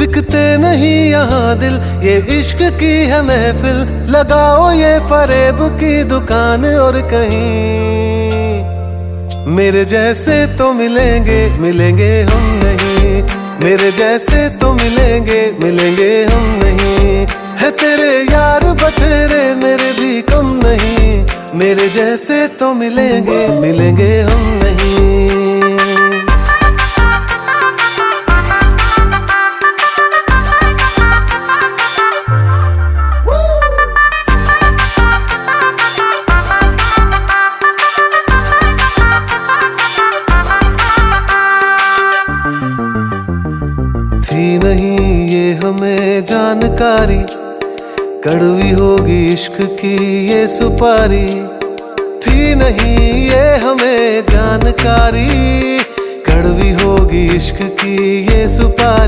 बिकते नहीं यहाँ दिल, ये इश्क की है महफिल। लगाओ ये फरेब की दुकान और कहीं मेरे जैसे तो मिलेंगे, मिलेंगे हम नहीं। मेरे जैसे तो मिलेंगे, मिलेंगे हम नहीं। है तेरे यार बतेरे, मेरे भी कम नहीं। मेरे जैसे तो मिलेंगे, मिलेंगे हम नहीं। थी नहीं ये हमें जानकारी, कड़वी होगी इश्क की ये सुपारी। थी नहीं ये हमें जानकारी, कड़वी होगी इश्क की ये सुपारी।